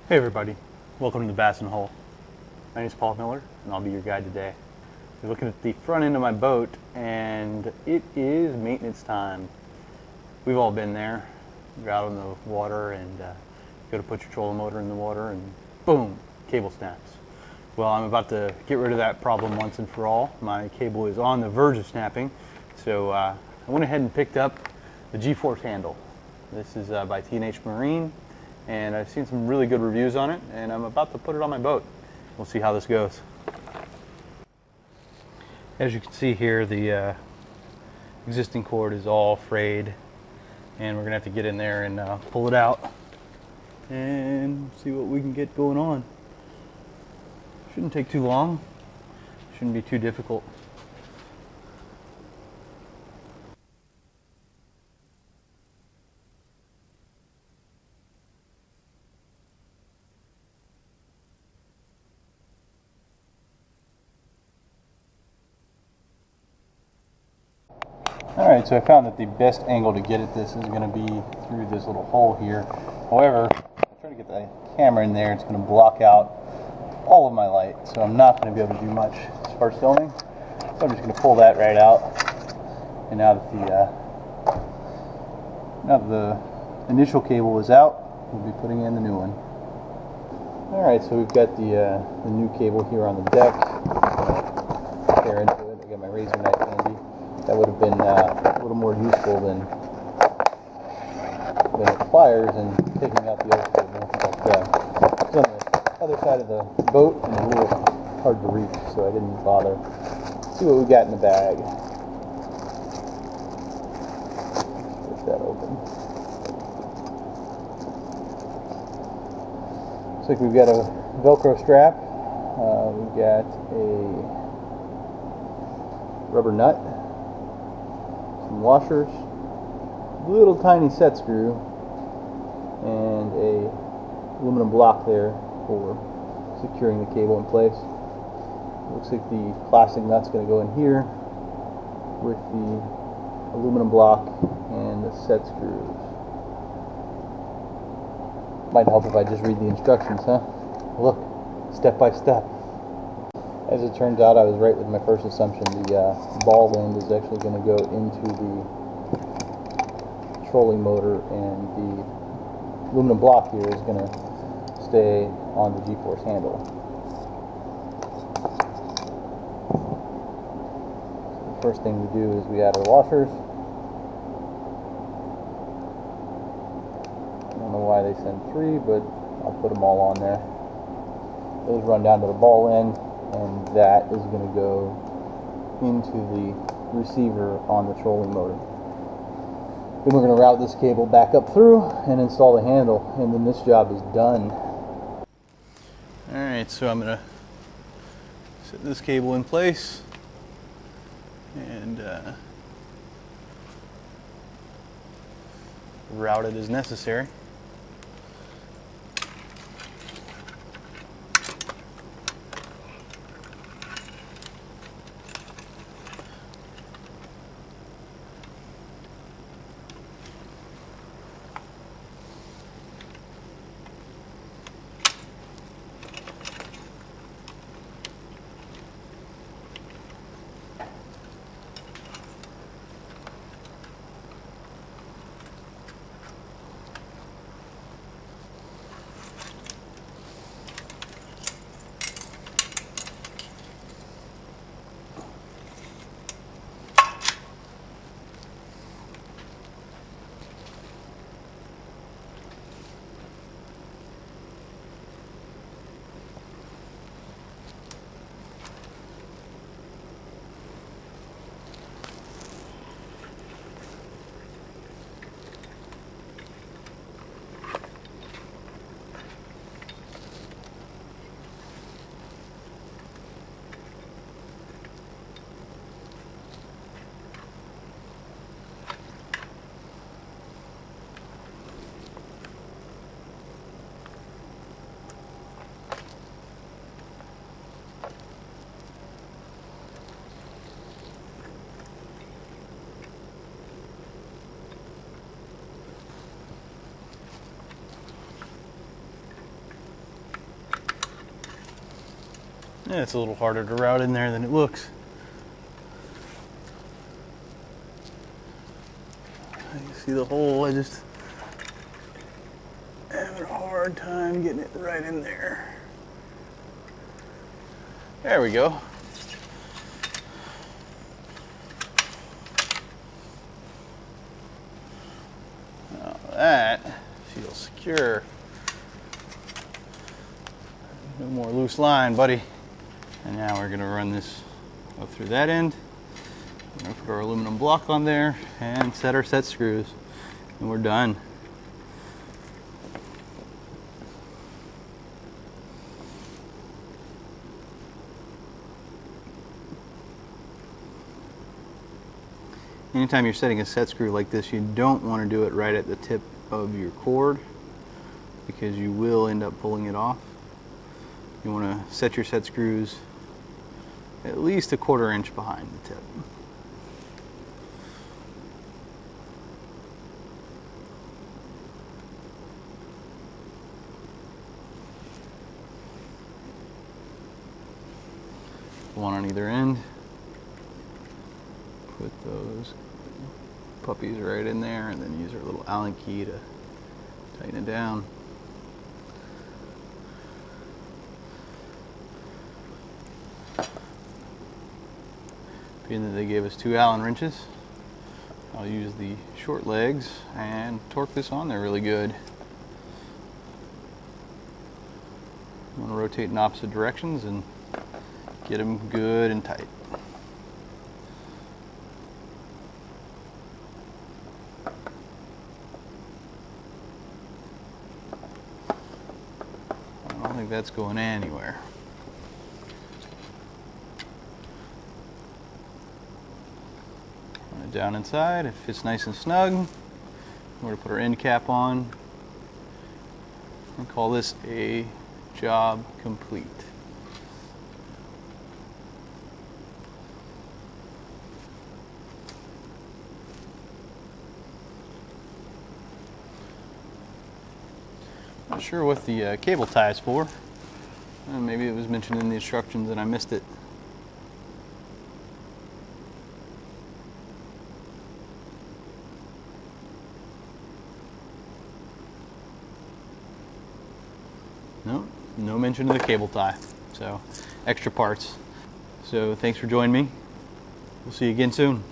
Hey everybody, welcome to the Bassinhole. My name is Paul Miller and I'll be your guide today. You're looking at the front end of my boat and it is maintenance time. We've all been there. You're out on the water and go to put your trolling motor in the water and boom, cable snaps. Well, I'm about to get rid of that problem once and for all. My cable is on the verge of snapping, so I went ahead and picked up the G-force handle. This is by T&H Marine. And I've seen some really good reviews on it, and I'm about to put it on my boat. We'll see how this goes. As you can see here, the existing cord is all frayed, and we're gonna have to get in there and pull it out and see what we can get going on. Shouldn't take too long, shouldn't be too difficult. Alright, so I found that the best angle to get at this is going to be through this little hole here. However, if I try to get the camera in there, it's going to block out all of my light, so I'm not going to be able to do much as far as filming. So I'm just going to pull that right out. And now that the initial cable is out, we'll be putting in the new one. Alright, so we've got the new cable here on the deck. Tear into it. I got my razor knife handy. That would have been a little more useful than the pliers and taking out the old cable. But it's on the other side of the boat and a little hard to reach, so I didn't bother. Let's see what we got in the bag. Let's get that open. Looks like we've got a Velcro strap. We've got a rubber nut. Washers, little tiny set screw, and a aluminum block there for securing the cable in place. Looks like the plastic nut's going to go in here with the aluminum block and the set screws. Might help if I just read the instructions, huh? Look, step by step. As it turns out, I was right with my first assumption. The ball end is actually going to go into the trolling motor, and the aluminum block here is going to stay on the G-force handle. So the first thing we do is we add our washers. I don't know why they send 3, but I'll put them all on there. Those run down to the ball end, and that is going to go into the receiver on the trolling motor. Then we're going to route this cable back up through and install the handle, and then this job is done. Alright, so I'm going to set this cable in place and route it as necessary. Yeah, it's a little harder to route in there than it looks. You see the hole, I just having a hard time getting it right in there. There we go. Now that feels secure. No more loose line, buddy. And now we're gonna run this up through that end. We're gonna put our aluminum block on there and set our set screws, and we're done. Anytime you're setting a set screw like this, you don't want to do it right at the tip of your cord because you will end up pulling it off. You want to set your set screws at least a 1/4 inch behind the tip. One on either end. Put those puppies right in there and then use our little Allen key to tighten it down. Being that they gave us 2 Allen wrenches, I'll use the short legs and torque this on there really good. I'm going to rotate in opposite directions and get them good and tight. I don't think that's going anywhere. Run it down inside, it fits nice and snug. We're going to put our end cap on and call this a job complete. Not sure what the cable tie is for. Maybe it was mentioned in the instructions and I missed it. No, no mention of the cable tie. So, extra parts. So, thanks for joining me. We'll see you again soon.